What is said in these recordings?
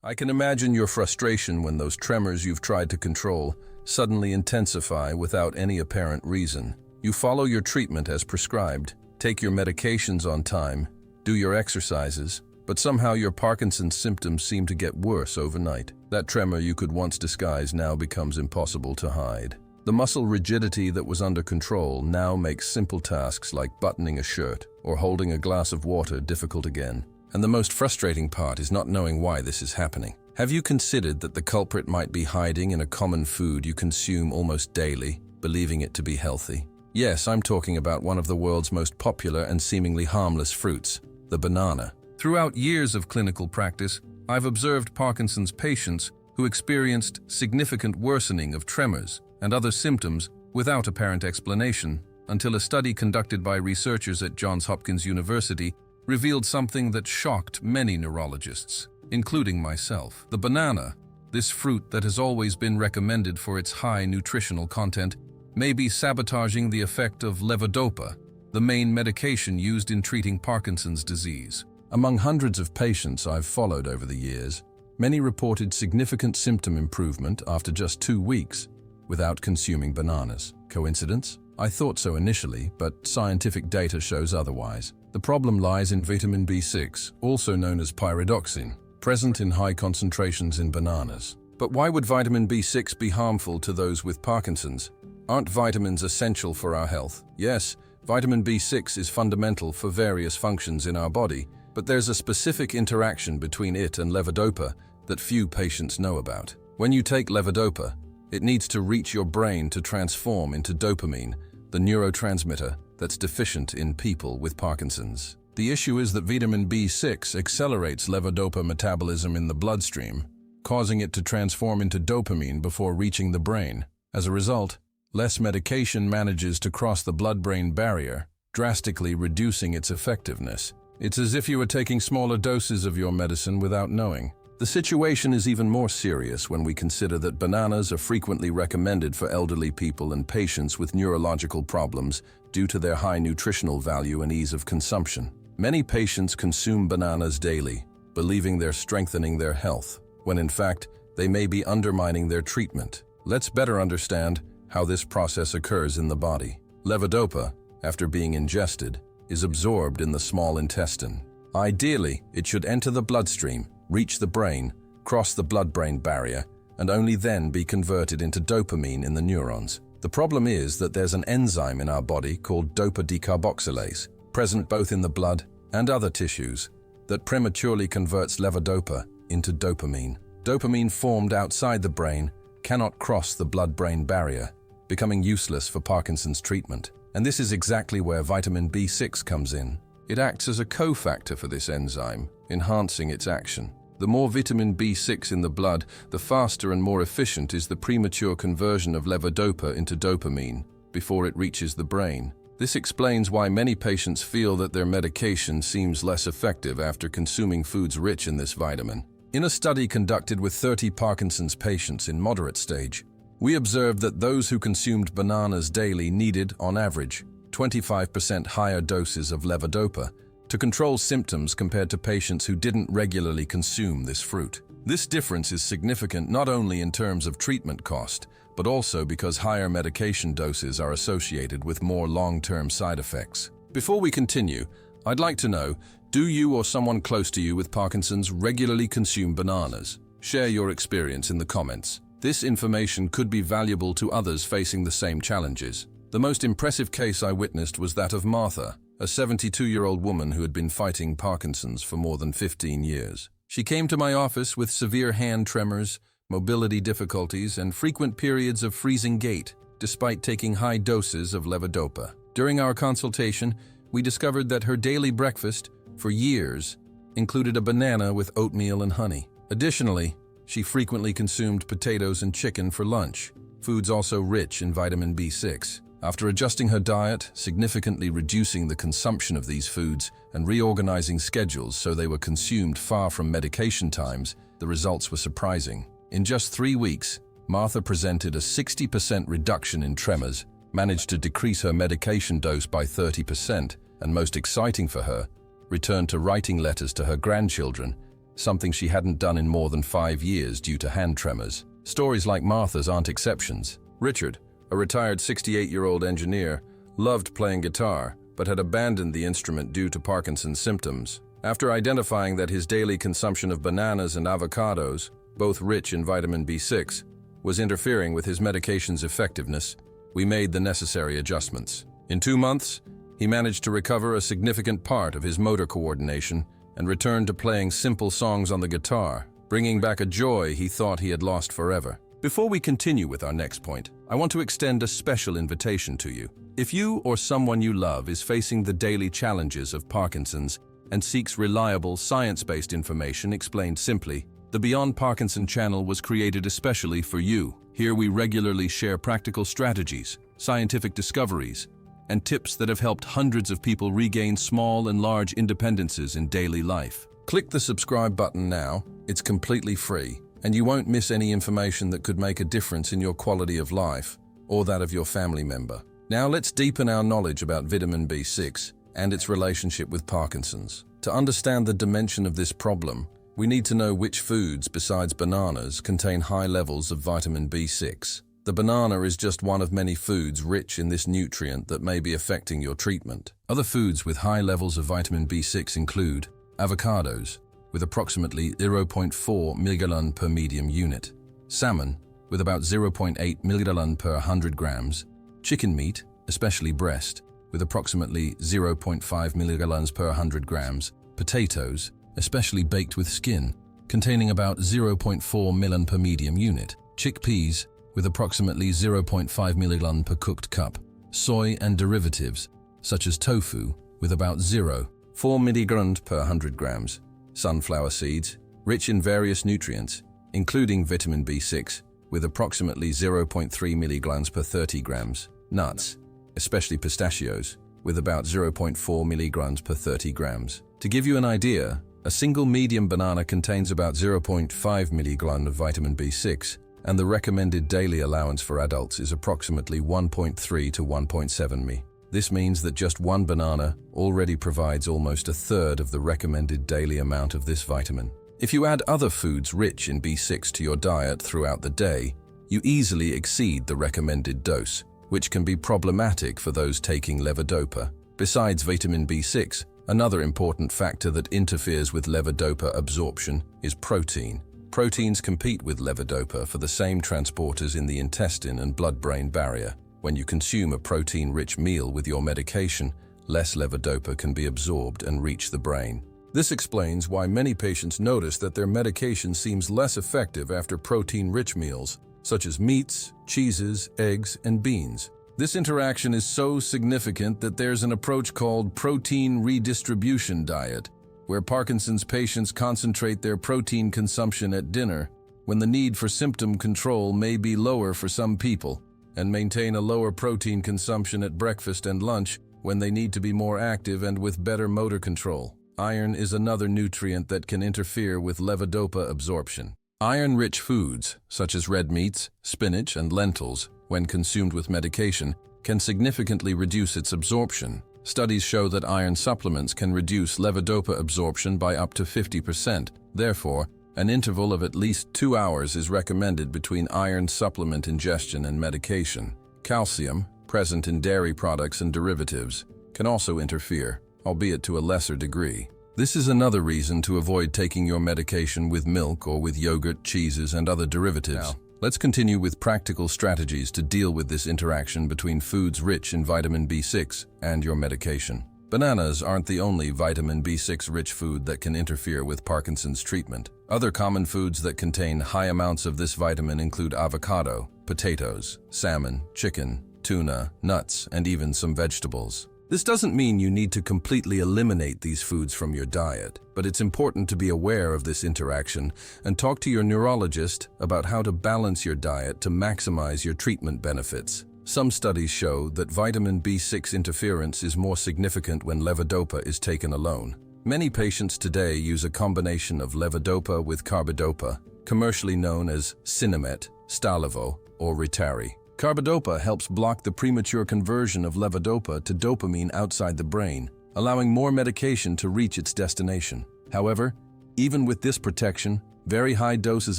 I can imagine your frustration when those tremors you've tried to control suddenly intensify without any apparent reason. You follow your treatment as prescribed, take your medications on time, do your exercises, but somehow your Parkinson's symptoms seem to get worse overnight. That tremor you could once disguise now becomes impossible to hide. The muscle rigidity that was under control now makes simple tasks like buttoning a shirt or holding a glass of water difficult again. And the most frustrating part is not knowing why this is happening. Have you considered that the culprit might be hiding in a common food you consume almost daily, believing it to be healthy? Yes, I'm talking about one of the world's most popular and seemingly harmless fruits, the banana. Throughout years of clinical practice, I've observed Parkinson's patients who experienced significant worsening of tremors and other symptoms without apparent explanation, until a study conducted by researchers at Johns Hopkins University revealed something that shocked many neurologists, including myself. The banana, this fruit that has always been recommended for its high nutritional content, may be sabotaging the effect of levodopa, the main medication used in treating Parkinson's disease. Among hundreds of patients I've followed over the years, many reported significant symptom improvement after just 2 weeks without consuming bananas. Coincidence? I thought so initially, but scientific data shows otherwise. The problem lies in vitamin B6, also known as pyridoxine, present in high concentrations in bananas. But why would vitamin B6 be harmful to those with Parkinson's? Aren't vitamins essential for our health? Yes, vitamin B6 is fundamental for various functions in our body, but there's a specific interaction between it and levodopa that few patients know about. When you take levodopa, it needs to reach your brain to transform into dopamine, the neurotransmitter that's deficient in people with Parkinson's. The issue is that vitamin B6 accelerates levodopa metabolism in the bloodstream, causing it to transform into dopamine before reaching the brain. As a result, less medication manages to cross the blood-brain barrier, drastically reducing its effectiveness. It's as if you were taking smaller doses of your medicine without knowing. The situation is even more serious when we consider that bananas are frequently recommended for elderly people and patients with neurological problems due to their high nutritional value and ease of consumption. Many patients consume bananas daily, believing they're strengthening their health, when in fact, they may be undermining their treatment. Let's better understand how this process occurs in the body. Levodopa, after being ingested, is absorbed in the small intestine. Ideally, it should enter the bloodstream, reach the brain, cross the blood-brain barrier, and only then be converted into dopamine in the neurons. The problem is that there's an enzyme in our body called dopa decarboxylase, present both in the blood and other tissues, that prematurely converts levodopa into dopamine. Dopamine formed outside the brain cannot cross the blood-brain barrier, becoming useless for Parkinson's treatment. And this is exactly where vitamin B6 comes in. It acts as a cofactor for this enzyme, enhancing its action. The more vitamin B6 in the blood, the faster and more efficient is the premature conversion of levodopa into dopamine before it reaches the brain. This explains why many patients feel that their medication seems less effective after consuming foods rich in this vitamin. In a study conducted with 30 Parkinson's patients in moderate stage, we observed that those who consumed bananas daily needed, on average, 25% higher doses of levodopa to control symptoms compared to patients who didn't regularly consume this fruit. This difference is significant not only in terms of treatment cost, but also because higher medication doses are associated with more long-term side effects. Before we continue, I'd like to know, do you or someone close to you with Parkinson's regularly consume bananas? Share your experience in the comments. This information could be valuable to others facing the same challenges. The most impressive case I witnessed was that of Martha, a 72-year-old woman who had been fighting Parkinson's for more than 15 years. She came to my office with severe hand tremors, mobility difficulties, and frequent periods of freezing gait, despite taking high doses of levodopa. During our consultation, we discovered that her daily breakfast, for years, included a banana with oatmeal and honey. Additionally, she frequently consumed potatoes and chicken for lunch, foods also rich in vitamin B6. After adjusting her diet, significantly reducing the consumption of these foods, and reorganizing schedules so they were consumed far from medication times, the results were surprising. In just 3 weeks, Martha presented a 60% reduction in tremors, managed to decrease her medication dose by 30%, and most exciting for her, returned to writing letters to her grandchildren, something she hadn't done in more than 5 years due to hand tremors. Stories like Martha's aren't exceptions. Richard, a retired 68-year-old engineer, loved playing guitar, but had abandoned the instrument due to Parkinson's symptoms. After identifying that his daily consumption of bananas and avocados, both rich in vitamin B6, was interfering with his medication's effectiveness, we made the necessary adjustments. In 2 months, he managed to recover a significant part of his motor coordination and returned to playing simple songs on the guitar, bringing back a joy he thought he had lost forever. Before we continue with our next point, I want to extend a special invitation to you. If you or someone you love is facing the daily challenges of Parkinson's and seeks reliable, science-based information explained simply, the Beyond Parkinson channel was created especially for you. Here we regularly share practical strategies, scientific discoveries, and tips that have helped hundreds of people regain small and large independences in daily life. Click the subscribe button now. It's completely free, and you won't miss any information that could make a difference in your quality of life or that of your family member. Now let's deepen our knowledge about vitamin B6 and its relationship with Parkinson's. To understand the dimension of this problem, we need to know which foods besides bananas contain high levels of vitamin B6. The banana is just one of many foods rich in this nutrient that may be affecting your treatment. Other foods with high levels of vitamin B6 include avocados, with approximately 0.4 mg per medium unit, salmon, with about 0.8 mg per 100 grams, chicken meat, especially breast, with approximately 0.5 mg per 100 grams, potatoes, especially baked with skin, containing about 0.4 mg per medium unit, chickpeas, with approximately 0.5 mg per cooked cup, soy and derivatives, such as tofu, with about 0.4 mg per 100 grams, sunflower seeds, rich in various nutrients, including vitamin B6, with approximately 0.3 mg per 30 grams, nuts, especially pistachios, with about 0.4 mg per 30 grams. To give you an idea, a single medium banana contains about 0.5 mg of vitamin B6, and the recommended daily allowance for adults is approximately 1.3 to 1.7 mg. This means that just one banana already provides almost a third of the recommended daily amount of this vitamin. If you add other foods rich in B6 to your diet throughout the day, you easily exceed the recommended dose, which can be problematic for those taking levodopa. Besides vitamin B6, another important factor that interferes with levodopa absorption is protein. Proteins compete with levodopa for the same transporters in the intestine and blood-brain barrier. When you consume a protein-rich meal with your medication, less levodopa can be absorbed and reach the brain. This explains why many patients notice that their medication seems less effective after protein-rich meals, such as meats, cheeses, eggs, and beans. This interaction is so significant that there's an approach called protein redistribution diet, where Parkinson's patients concentrate their protein consumption at dinner, when the need for symptom control may be lower for some people, and maintain a lower protein consumption at breakfast and lunch when they need to be more active and with better motor control. Iron is another nutrient that can interfere with levodopa absorption. Iron-rich foods, such as red meats, spinach, and lentils, when consumed with medication, can significantly reduce its absorption. Studies show that iron supplements can reduce levodopa absorption by up to 50%. Therefore, an interval of at least 2 hours is recommended between iron supplement ingestion and medication. Calcium, present in dairy products and derivatives, can also interfere, albeit to a lesser degree. This is another reason to avoid taking your medication with milk or with yogurt, cheeses, and other derivatives. Now, let's continue with practical strategies to deal with this interaction between foods rich in vitamin B6 and your medication. Bananas aren't the only vitamin B6-rich food that can interfere with Parkinson's treatment. Other common foods that contain high amounts of this vitamin include avocado, potatoes, salmon, chicken, tuna, nuts, and even some vegetables. This doesn't mean you need to completely eliminate these foods from your diet, but it's important to be aware of this interaction and talk to your neurologist about how to balance your diet to maximize your treatment benefits. Some studies show that vitamin B6 interference is more significant when levodopa is taken alone. Many patients today use a combination of levodopa with carbidopa, commercially known as Sinemet, Stalevo, or Ritari. Carbidopa helps block the premature conversion of levodopa to dopamine outside the brain, allowing more medication to reach its destination. However, Even with this protection, very high doses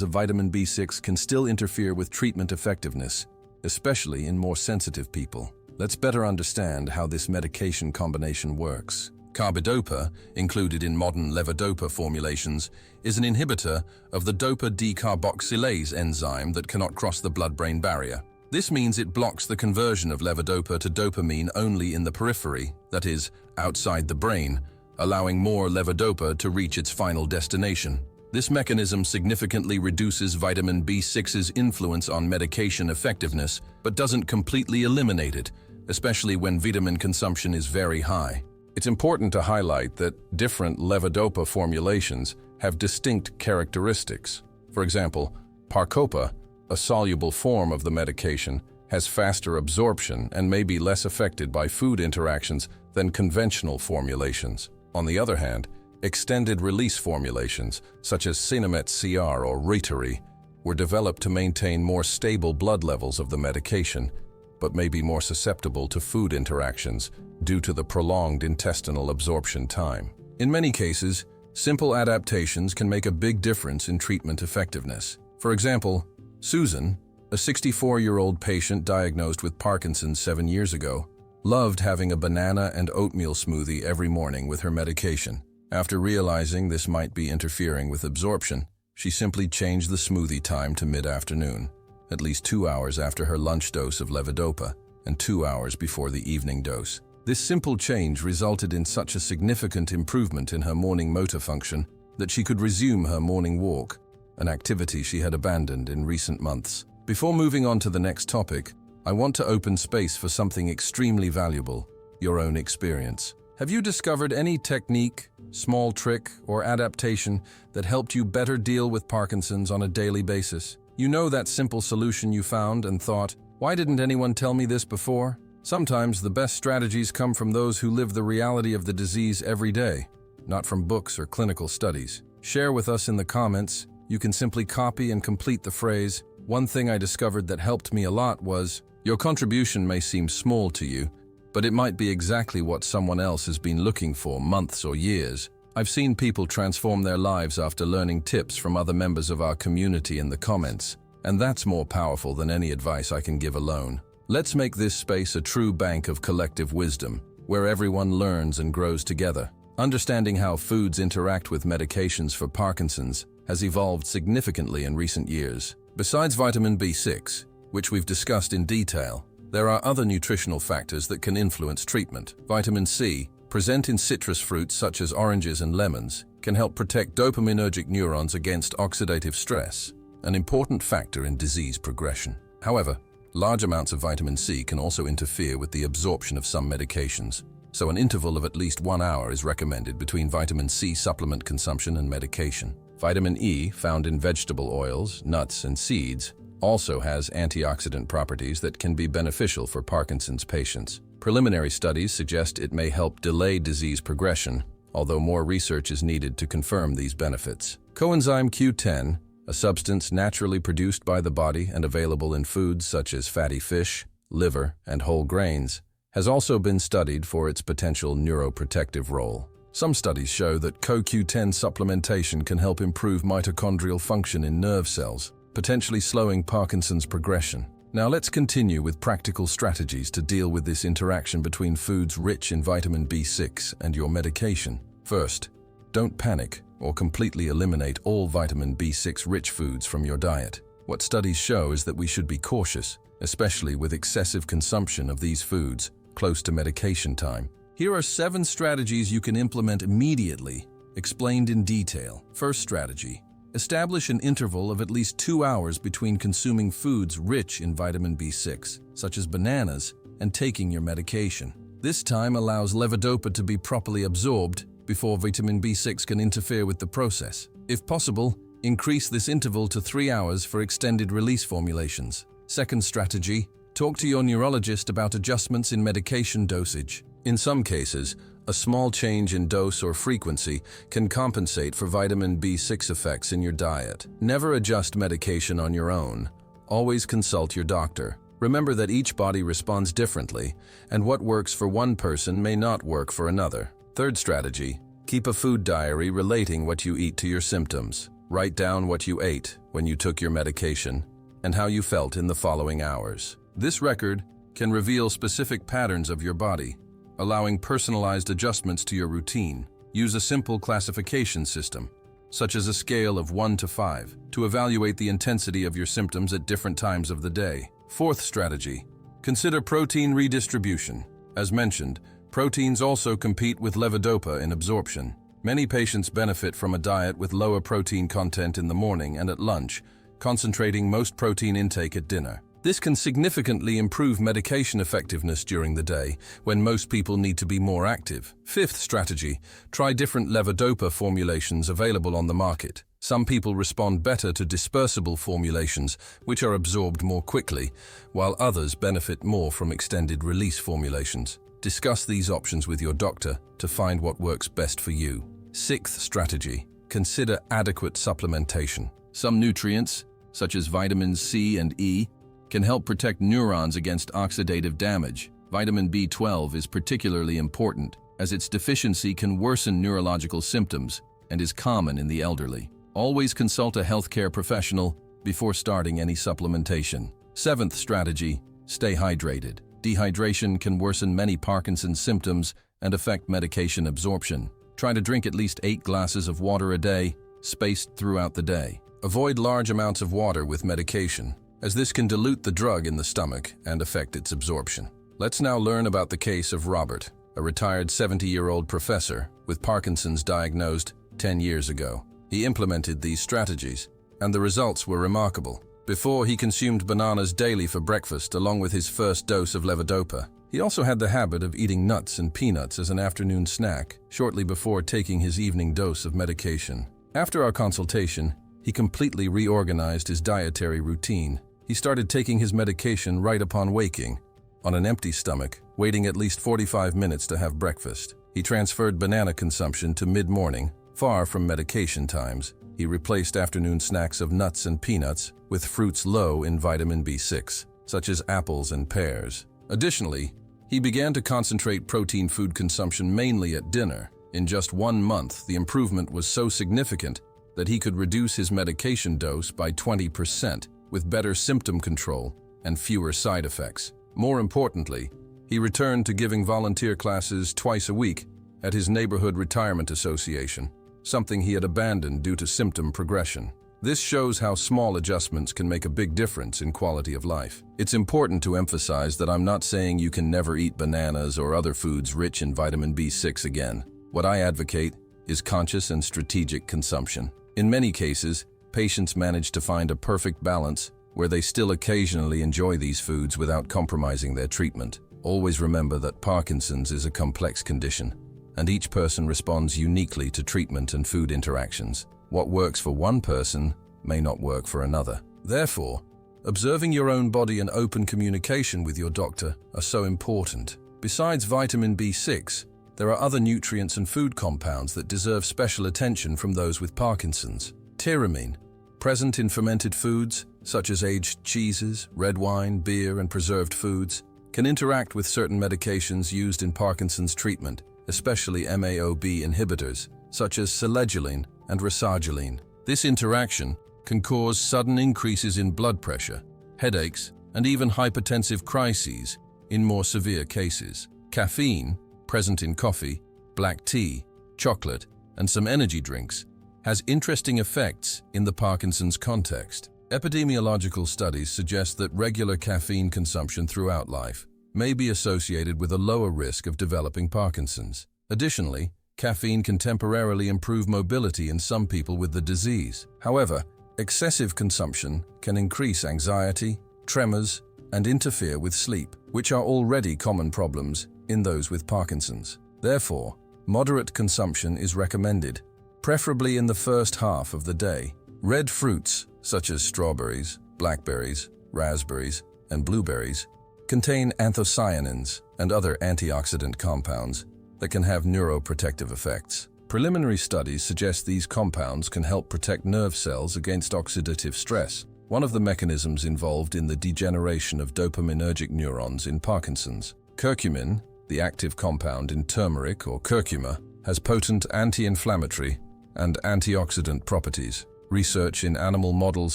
of vitamin B6 can still interfere with treatment effectiveness, especially in more sensitive people. Let's better understand how this medication combination works. Carbidopa, included in modern levodopa formulations, is an inhibitor of the dopa decarboxylase enzyme that cannot cross the blood-brain barrier. This means it blocks the conversion of levodopa to dopamine only in the periphery, that is, outside the brain, allowing more levodopa to reach its final destination. This mechanism significantly reduces vitamin B6's influence on medication effectiveness, but doesn't completely eliminate it, especially when vitamin consumption is very high. It's important to highlight that different levodopa formulations have distinct characteristics. For example, Parcopa, a soluble form of the medication, has faster absorption and may be less affected by food interactions than conventional formulations. On the other hand, extended-release formulations, such as Sinemet CR or Ritari, were developed to maintain more stable blood levels of the medication, but may be more susceptible to food interactions due to the prolonged intestinal absorption time. In many cases, simple adaptations can make a big difference in treatment effectiveness. For example, Susan, a 64-year-old patient diagnosed with Parkinson's 7 years ago, loved having a banana and oatmeal smoothie every morning with her medication. After realizing this might be interfering with absorption, she simply changed the smoothie time to mid-afternoon, at least 2 hours after her lunch dose of levodopa and 2 hours before the evening dose. This simple change resulted in such a significant improvement in her morning motor function that she could resume her morning walk, an activity she had abandoned in recent months. Before moving on to the next topic, I want to open space for something extremely valuable: your own experience. Have you discovered any technique, small trick, or adaptation that helped you better deal with Parkinson's on a daily basis? You know that simple solution you found and thought, "Why didn't anyone tell me this before?" Sometimes the best strategies come from those who live the reality of the disease every day, not from books or clinical studies. Share with us in the comments. You can simply copy and complete the phrase, "One thing I discovered that helped me a lot was..." Your contribution may seem small to you, but it might be exactly what someone else has been looking for months or years. I've seen people transform their lives after learning tips from other members of our community in the comments, and that's more powerful than any advice I can give alone. Let's make this space a true bank of collective wisdom, where everyone learns and grows together. Understanding how foods interact with medications for Parkinson's has evolved significantly in recent years. Besides vitamin B6, which we've discussed in detail, there are other nutritional factors that can influence treatment. Vitamin C, present in citrus fruits such as oranges and lemons, can help protect dopaminergic neurons against oxidative stress, an important factor in disease progression. However, large amounts of vitamin C can also interfere with the absorption of some medications, so an interval of at least 1 hour is recommended between vitamin C supplement consumption and medication. Vitamin E, found in vegetable oils, nuts, and seeds, also has antioxidant properties that can be beneficial for Parkinson's patients. Preliminary studies suggest it may help delay disease progression, although more research is needed to confirm these benefits. Coenzyme Q10, a substance naturally produced by the body and available in foods such as fatty fish, liver, and whole grains, has also been studied for its potential neuroprotective role. Some studies show that CoQ10 supplementation can help improve mitochondrial function in nerve cells, potentially slowing Parkinson's progression. Now let's continue with practical strategies to deal with this interaction between foods rich in vitamin B6 and your medication. First, don't panic or completely eliminate all vitamin B6-rich foods from your diet. What studies show is that we should be cautious, especially with excessive consumption of these foods close to medication time. Here are 7 strategies you can implement immediately, explained in detail. First strategy: establish an interval of at least 2 hours between consuming foods rich in vitamin B6, such as bananas, and taking your medication. This time allows levodopa to be properly absorbed before vitamin B6 can interfere with the process. If possible, increase this interval to 3 hours for extended-release formulations. Second strategy: talk to your neurologist about adjustments in medication dosage. In some cases, a small change in dose or frequency can compensate for vitamin B6 effects in your diet. Never adjust medication on your own. Always consult your doctor. Remember that each body responds differently, and what works for one person may not work for another. Third strategy: Keep a food diary relating what you eat to your symptoms. Write down what you ate when you took your medication and how you felt in the following hours. This record can reveal specific patterns of your body, allowing personalized adjustments to your routine. Use a simple classification system, such as a scale of 1 to 5, to evaluate the intensity of your symptoms at different times of the day. Fourth strategy, consider protein redistribution. As mentioned, proteins also compete with levodopa in absorption. Many patients benefit from a diet with lower protein content in the morning and at lunch, concentrating most protein intake at dinner. This can significantly improve medication effectiveness during the day, when most people need to be more active. Fifth strategy, try different levodopa formulations available on the market. Some people respond better to dispersible formulations, which are absorbed more quickly, while others benefit more from extended-release formulations. Discuss these options with your doctor to find what works best for you. Sixth strategy, consider adequate supplementation. Some nutrients, such as vitamins C and E, can help protect neurons against oxidative damage. Vitamin B12 is particularly important, as its deficiency can worsen neurological symptoms and is common in the elderly. Always consult a healthcare professional before starting any supplementation. Seventh strategy, stay hydrated. Dehydration can worsen many Parkinson's symptoms and affect medication absorption. Try to drink at least 8 glasses of water a day, spaced throughout the day. Avoid large amounts of water with medication, as this can dilute the drug in the stomach and affect its absorption. Let's now learn about the case of Robert, a retired 70-year-old professor with Parkinson's diagnosed 10 years ago. He implemented these strategies, and the results were remarkable. Before, he consumed bananas daily for breakfast along with his first dose of levodopa. He also had the habit of eating nuts and peanuts as an afternoon snack, shortly before taking his evening dose of medication. After our consultation, he completely reorganized his dietary routine. He started taking his medication right upon waking, on an empty stomach, waiting at least 45 minutes to have breakfast. He transferred banana consumption to mid-morning, far from medication times. He replaced afternoon snacks of nuts and peanuts with fruits low in vitamin B6, such as apples and pears. Additionally, he began to concentrate protein food consumption mainly at dinner. In just 1 month, the improvement was so significant that he could reduce his medication dose by 20%, with better symptom control and fewer side effects. More importantly, he returned to giving volunteer classes twice a week at his neighborhood retirement association, something he had abandoned due to symptom progression. This shows how small adjustments can make a big difference in quality of life. It's important to emphasize that I'm not saying you can never eat bananas or other foods rich in vitamin B6 again. What I advocate is conscious and strategic consumption. In many cases, patients manage to find a perfect balance where they still occasionally enjoy these foods without compromising their treatment. Always remember that Parkinson's is a complex condition, and each person responds uniquely to treatment and food interactions. What works for one person may not work for another. Therefore, observing your own body and open communication with your doctor are so important. Besides vitamin B6, there are other nutrients and food compounds that deserve special attention from those with Parkinson's. Tyramine, present in fermented foods, such as aged cheeses, red wine, beer, and preserved foods, can interact with certain medications used in Parkinson's treatment, especially MAO-B inhibitors, such as selegiline and rasagiline. This interaction can cause sudden increases in blood pressure, headaches, and even hypertensive crises in more severe cases. Caffeine, present in coffee, black tea, chocolate, and some energy drinks, has interesting effects in the Parkinson's context. Epidemiological studies suggest that regular caffeine consumption throughout life may be associated with a lower risk of developing Parkinson's. Additionally, caffeine can temporarily improve mobility in some people with the disease. However, excessive consumption can increase anxiety, tremors, and interfere with sleep, which are already common problems in those with Parkinson's. Therefore, moderate consumption is recommended, preferably in the first half of the day. Red fruits, such as strawberries, blackberries, raspberries, and blueberries, contain anthocyanins and other antioxidant compounds that can have neuroprotective effects. Preliminary studies suggest these compounds can help protect nerve cells against oxidative stress, one of the mechanisms involved in the degeneration of dopaminergic neurons in Parkinson's. Curcumin, the active compound in turmeric or curcuma, has potent anti-inflammatory and antioxidant properties. Research in animal models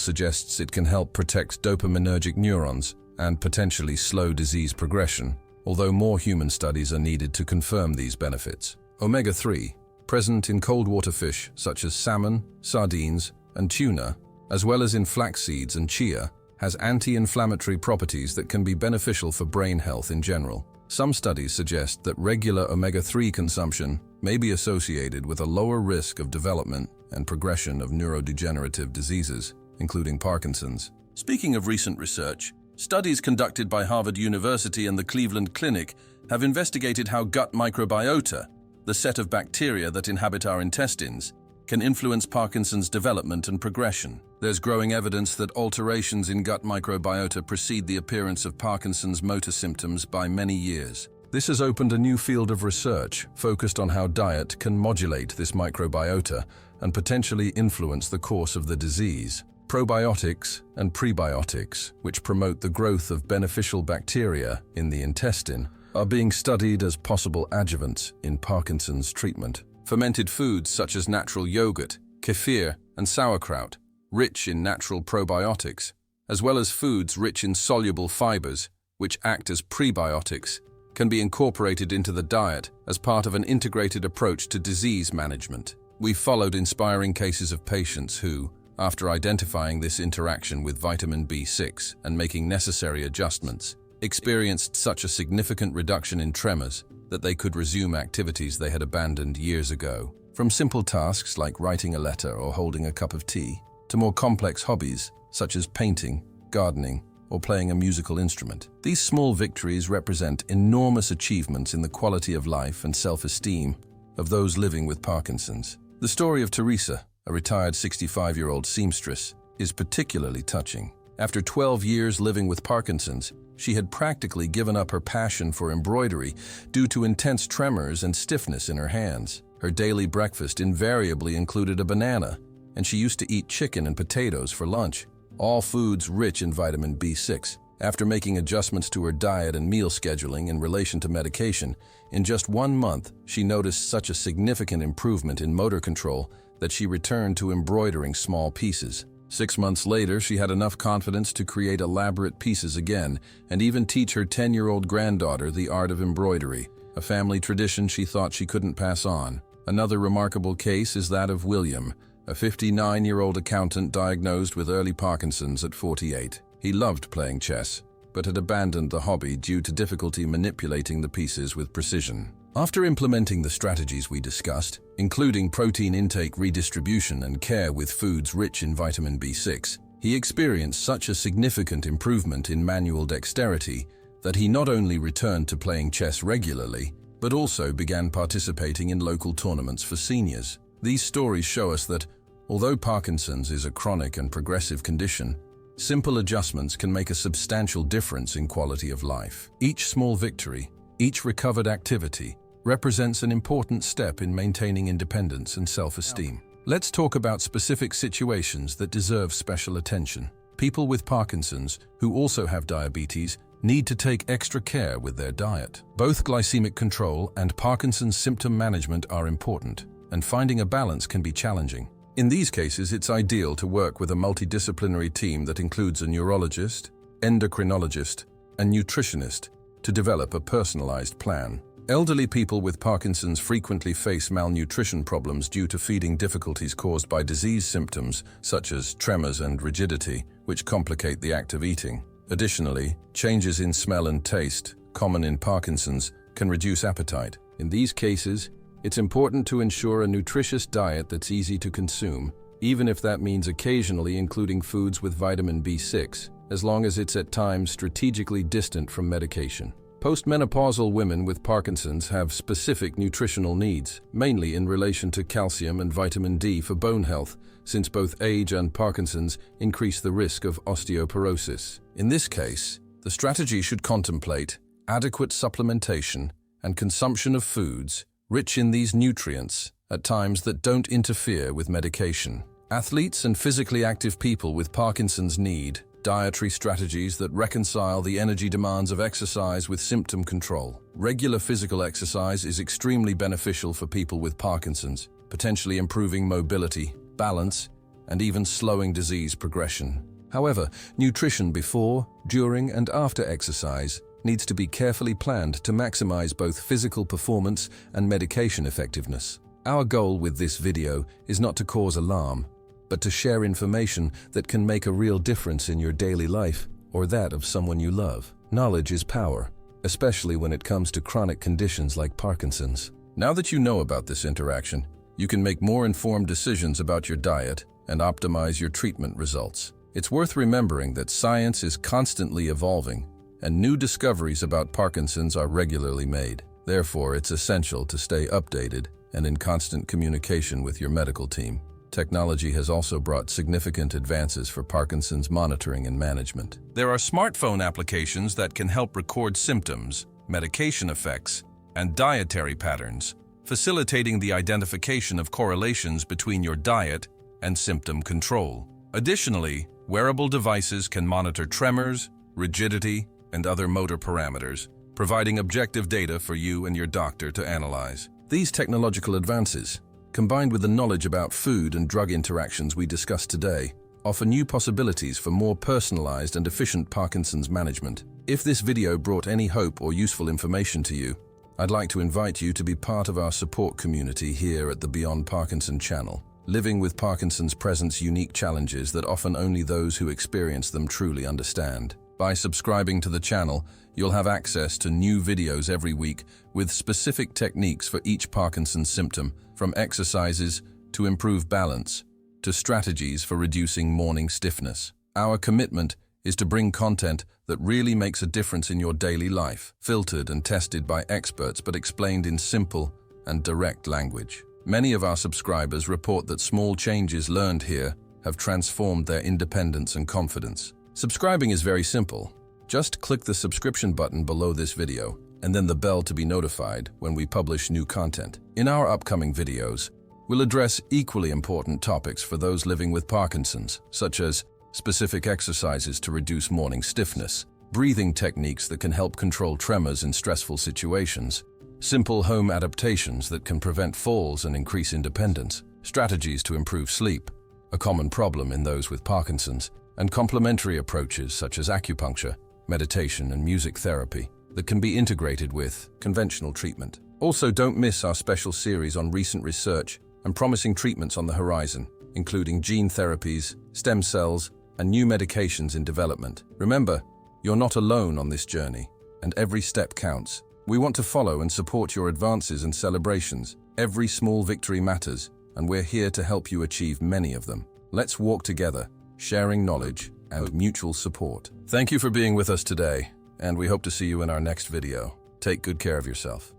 suggests it can help protect dopaminergic neurons and potentially slow disease progression, although more human studies are needed to confirm these benefits. Omega-3, present in cold water fish such as salmon, sardines, and tuna, as well as in flax seeds and chia, has anti-inflammatory properties that can be beneficial for brain health in general. Some studies suggest that regular omega-3 consumption may be associated with a lower risk of development and progression of neurodegenerative diseases, including Parkinson's. Speaking of recent research, studies conducted by Harvard University and the Cleveland Clinic have investigated how gut microbiota, the set of bacteria that inhabit our intestines, can influence Parkinson's development and progression. There's growing evidence that alterations in gut microbiota precede the appearance of Parkinson's motor symptoms by many years. This has opened a new field of research focused on how diet can modulate this microbiota and potentially influence the course of the disease. Probiotics and prebiotics, which promote the growth of beneficial bacteria in the intestine, are being studied as possible adjuvants in Parkinson's treatment. Fermented foods such as natural yogurt, kefir, and sauerkraut, rich in natural probiotics, as well as foods rich in soluble fibers, which act as prebiotics, can be incorporated into the diet as part of an integrated approach to disease management. We've followed inspiring cases of patients who, after identifying this interaction with vitamin B6 and making necessary adjustments, experienced such a significant reduction in tremors that they could resume activities they had abandoned years ago. From simple tasks like writing a letter or holding a cup of tea, to more complex hobbies such as painting, gardening, or playing a musical instrument. These small victories represent enormous achievements in the quality of life and self-esteem of those living with Parkinson's. The story of Teresa, a retired 65-year-old seamstress, is particularly touching. After 12 years living with Parkinson's, she had practically given up her passion for embroidery due to intense tremors and stiffness in her hands. Her daily breakfast invariably included a banana, and she used to eat chicken and potatoes for lunch, all foods rich in vitamin B6. After making adjustments to her diet and meal scheduling in relation to medication, in just 1 month, she noticed such a significant improvement in motor control that she returned to embroidering small pieces. 6 months later, she had enough confidence to create elaborate pieces again and even teach her 10-year-old granddaughter the art of embroidery, a family tradition she thought she couldn't pass on. Another remarkable case is that of William, a 59-year-old accountant diagnosed with early Parkinson's at 48. He loved playing chess, but had abandoned the hobby due to difficulty manipulating the pieces with precision. After implementing the strategies we discussed, including protein intake redistribution and care with foods rich in vitamin B6, he experienced such a significant improvement in manual dexterity that he not only returned to playing chess regularly, but also began participating in local tournaments for seniors. These stories show us that, although Parkinson's is a chronic and progressive condition, simple adjustments can make a substantial difference in quality of life. Each small victory, each recovered activity, represents an important step in maintaining independence and self-esteem. Let's talk about specific situations that deserve special attention. People with Parkinson's, who also have diabetes, need to take extra care with their diet. Both glycemic control and Parkinson's symptom management are important, and finding a balance can be challenging. In these cases, it's ideal to work with a multidisciplinary team that includes a neurologist, endocrinologist, and nutritionist to develop a personalized plan. Elderly people with Parkinson's frequently face malnutrition problems due to feeding difficulties caused by disease symptoms such as tremors and rigidity, which complicate the act of eating. Additionally, changes in smell and taste, common in Parkinson's, can reduce appetite. In these cases, it's important to ensure a nutritious diet that's easy to consume, even if that means occasionally including foods with vitamin B6, as long as it's at times strategically distant from medication. Postmenopausal women with Parkinson's have specific nutritional needs, mainly in relation to calcium and vitamin D for bone health, since both age and Parkinson's increase the risk of osteoporosis. In this case, the strategy should contemplate adequate supplementation and consumption of foods rich in these nutrients at times that don't interfere with medication. Athletes and physically active people with Parkinson's need dietary strategies that reconcile the energy demands of exercise with symptom control. Regular physical exercise is extremely beneficial for people with Parkinson's, potentially improving mobility, balance, and even slowing disease progression. However, nutrition before, during, and after exercise needs to be carefully planned to maximize both physical performance and medication effectiveness. Our goal with this video is not to cause alarm, but to share information that can make a real difference in your daily life or that of someone you love. Knowledge is power, especially when it comes to chronic conditions like Parkinson's. Now that you know about this interaction, you can make more informed decisions about your diet and optimize your treatment results. It's worth remembering that science is constantly evolving, and new discoveries about Parkinson's are regularly made. Therefore, it's essential to stay updated and in constant communication with your medical team. Technology has also brought significant advances for Parkinson's monitoring and management. There are smartphone applications that can help record symptoms, medication effects, and dietary patterns, facilitating the identification of correlations between your diet and symptom control. Additionally, wearable devices can monitor tremors, rigidity, and other motor parameters, providing objective data for you and your doctor to analyze. These technological advances, combined with the knowledge about food and drug interactions we discussed today, offer new possibilities for more personalized and efficient Parkinson's management. If this video brought any hope or useful information to you, I'd like to invite you to be part of our support community here at the Beyond Parkinson channel. Living with Parkinson's presents unique challenges that often only those who experience them truly understand. By subscribing to the channel, you'll have access to new videos every week with specific techniques for each Parkinson's symptom, from exercises to improve balance, to strategies for reducing morning stiffness. Our commitment is to bring content that really makes a difference in your daily life, filtered and tested by experts but explained in simple and direct language. Many of our subscribers report that small changes learned here have transformed their independence and confidence. Subscribing is very simple. Just click the subscription button below this video and then the bell to be notified when we publish new content. In our upcoming videos, we'll address equally important topics for those living with Parkinson's, such as specific exercises to reduce morning stiffness, breathing techniques that can help control tremors in stressful situations, simple home adaptations that can prevent falls and increase independence, strategies to improve sleep, a common problem in those with Parkinson's, and complementary approaches such as acupuncture, meditation, and music therapy that can be integrated with conventional treatment. Also, don't miss our special series on recent research and promising treatments on the horizon, including gene therapies, stem cells, and new medications in development. Remember, you're not alone on this journey, and every step counts. We want to follow and support your advances and celebrations. Every small victory matters, and we're here to help you achieve many of them. Let's walk together, sharing knowledge and mutual support. Thank you for being with us today, and we hope to see you in our next video. Take good care of yourself.